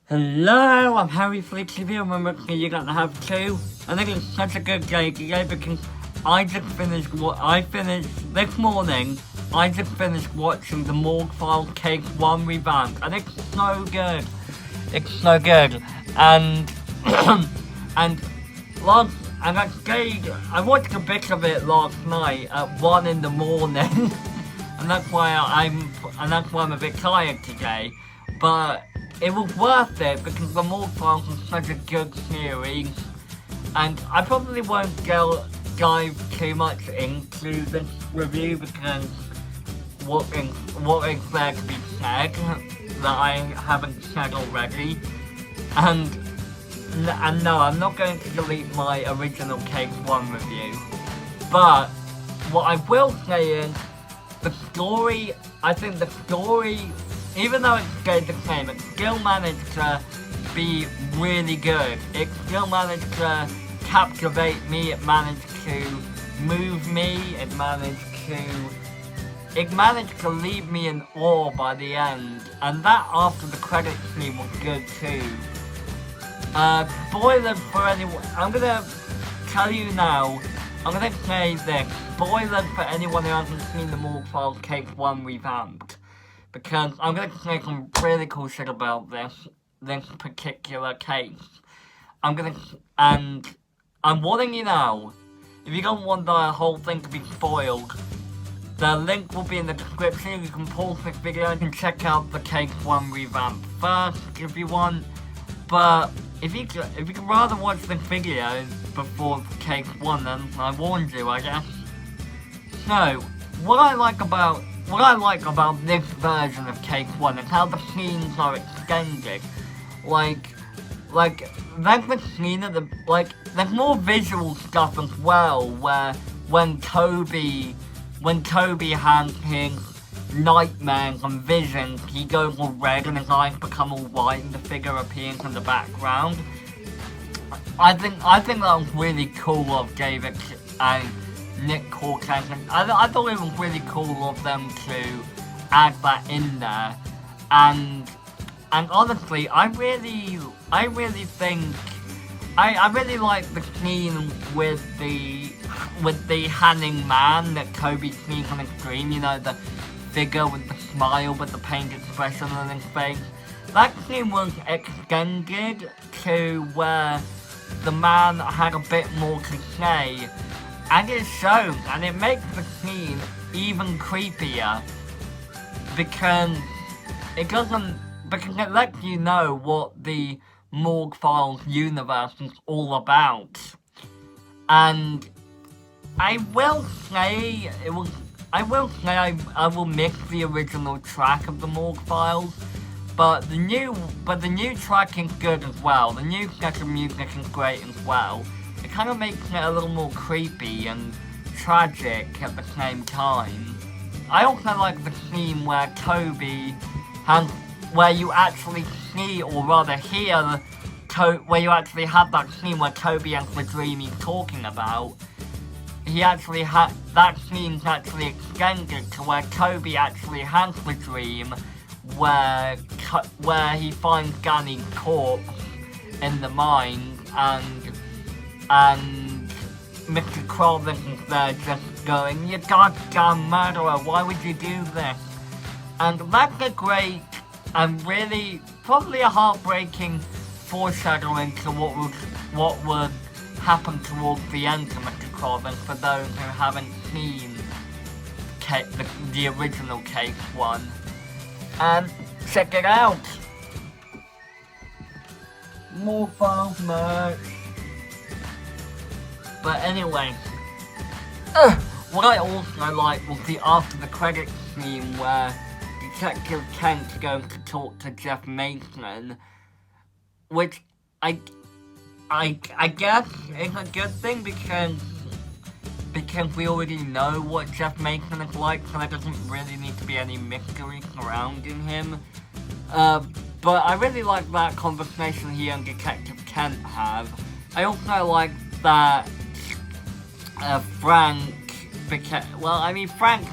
Hello, I'm Harry TV. Remember, you're gonna have two. I think it's such a good day today because I just finished this morning. I just finished watching the Morgue Files Case 1 revamped, and it's so good. It's so good, and I watched a bit of it last night at 1 in the morning, and that's why I'm a bit tired today. But it was worth it because the Morgue Files is such a good series, and I probably won't dive too much into this review because what is there to be said that I haven't said already, and no, I'm not going to delete my original Case 1 review, but what I will say is I think the story, even though it stayed the same, it still managed to be really good. It still managed to captivate me, it managed to move me, it managed to leave me in awe by the end, and that after the credits scene was good too. Spoiler for anyone, I'm gonna tell you now, I'm gonna say this, spoiler for anyone who hasn't seen the Morgue Files Case 1 revamped, because I'm gonna say some really cool shit about this particular case. And I'm warning you now, if you don't want the whole thing to be spoiled, the link will be in the description. You can pause this video and check out the Case 1 revamp first if you want, but if you can rather watch this video before Case 1, then I warned you, I guess. So, what I like about this version of Case 1 is how the scenes are extended. Like there's the scene at there's more visual stuff as well, where when Toby has his nightmares and visions, he goes all red and his eyes become all white and the figure appears in the background. I think that was really cool of David and Nick Cortez, and I thought it was really cool of them to add that in there, and honestly, I really like the scene with the hanging man that Toby sees on his screen, you know, the figure with the smile with the pained expression on his face. That scene was extended to where the man had a bit more to say, and it shows, and it makes the scene even creepier because it lets you know what the Morgue Files universe is all about. And I will say I will miss the original track of the Morgue Files, but the new track is good as well. The new set of music is great as well. It kind of makes it a little more creepy and tragic at the same time. I also like the scene where where you actually see, or rather hear, where you actually have that scene where Toby has the dream he's talking about. That scene's actually extended to where Toby actually has the dream where he finds Danny's corpse in the mine, and Mr. Crovis is there just going, "You goddamn murderer, why would you do this?" And that's a great and really probably a heartbreaking foreshadowing to what would happen towards the end to Mr. Crovis for those who haven't seen the original Case 1. And check it out! More Files merch. But anyway, what I also liked was the after the credits scene where Detective Kent's going to talk to Jeff Mason, which I guess is a good thing because we already know what Jeff Mason is like, so there doesn't really need to be any mystery surrounding him. But I really like that conversation he and Detective Kent have. I also like that Frank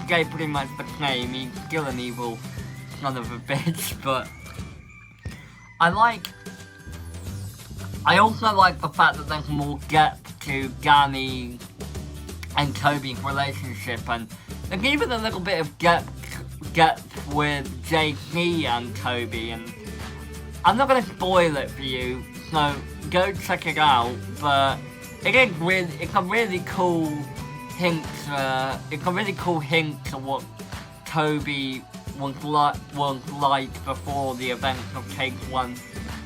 gave pretty much the same. He's still an evil son of a bitch, but I like I also like the fact that there's more depth to Gani and Toby's relationship, and there's even a little bit of depth with JC and Toby, and I'm not going to spoil it for you, so go check it out, but it's a really cool hint to what Toby was like before the events of Case 1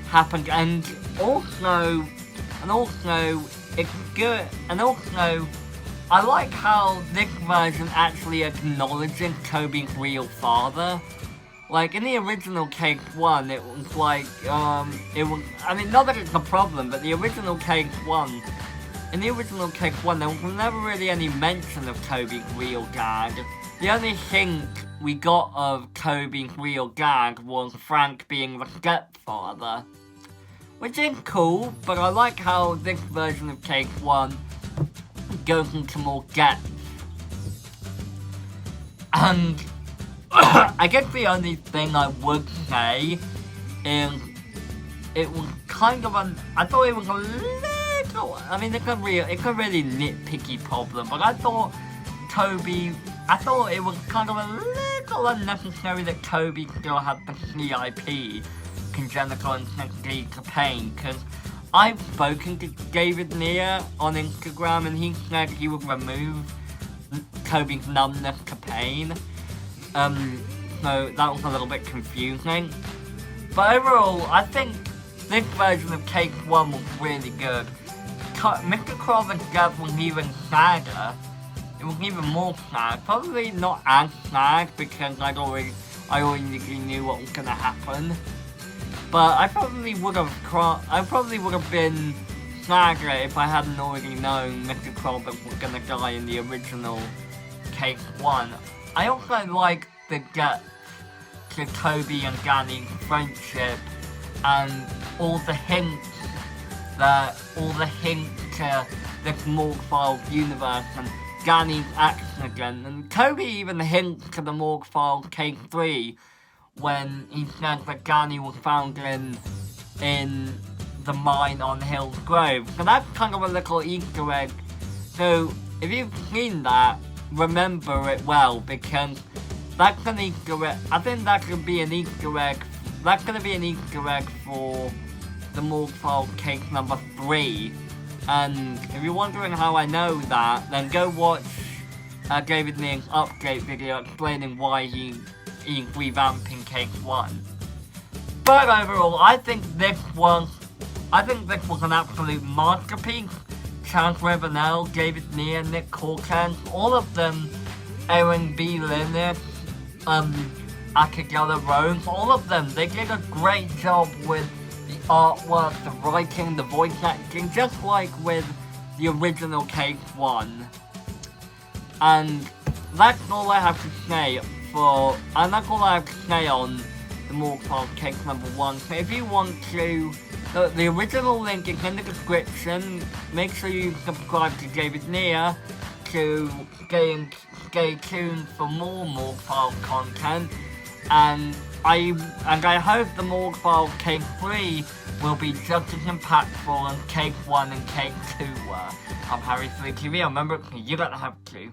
happened, and also it's good, and also I like how this version actually acknowledges Toby's real father. Like, in the original Case 1, it was like, I mean, not that it's a problem, but the original Case 1, there was never really any mention of Toby's real dad. The only hint we got of Toby's real dad was Frank being the stepfather. Which is cool, but I like how this version of Case 1 goes into more depth. And I guess the only thing I would say is it was kind of I thought it was a little, I mean, it's a really nitpicky problem, but I thought it was kind of a little unnecessary that Toby still had the CIP, congenital insensitivity to pain, because I've spoken to David Neer on Instagram and he said he would remove Toby's numbness to pain. So that was a little bit confusing. But overall, I think this version of Case 1 was really good. Mr. Crawford's death was even sadder. It was even more sad. Probably not as sad because I already knew what was gonna happen. But I probably would have been sadder if I hadn't already known Mr. Crawford was gonna die in the original Case 1. I also like the depth to Toby and Gani's friendship and all the hints to this Morgue Files universe and Gani's accident. And Toby even hints to the Morgue Files Case 3 when he says that Gani was found in the mine on Hill's Grove. So that's kind of a little Easter egg. So if you've seen that, remember it well, because that's an Easter egg. I think that could be an Easter egg. That's going to be an Easter egg for the Morgue Files Case number 3. And if you're wondering how I know that, then go watch David Neal's update video explaining why he's revamping Case 1. But overall, I think this was an absolute masterpiece. Chance Ravenel, David Neal, Nick Corkins, all of them, Aaron B. Linus, Akagella Rose, all of them, they did a great job with the artwork, the writing, the voice acting, just like with the original Case 1. And that's all I have to say on the Morgue Files Case number 1. So if you want to, the original link is in the description. Make sure you subscribe to David Neal to stay tuned for more Morgue Files content. And I hope the Morgue Files Case 3 will be just as impactful as Case 1 and Case 2 were. I'm Harry3TV. Remember, you don't have to.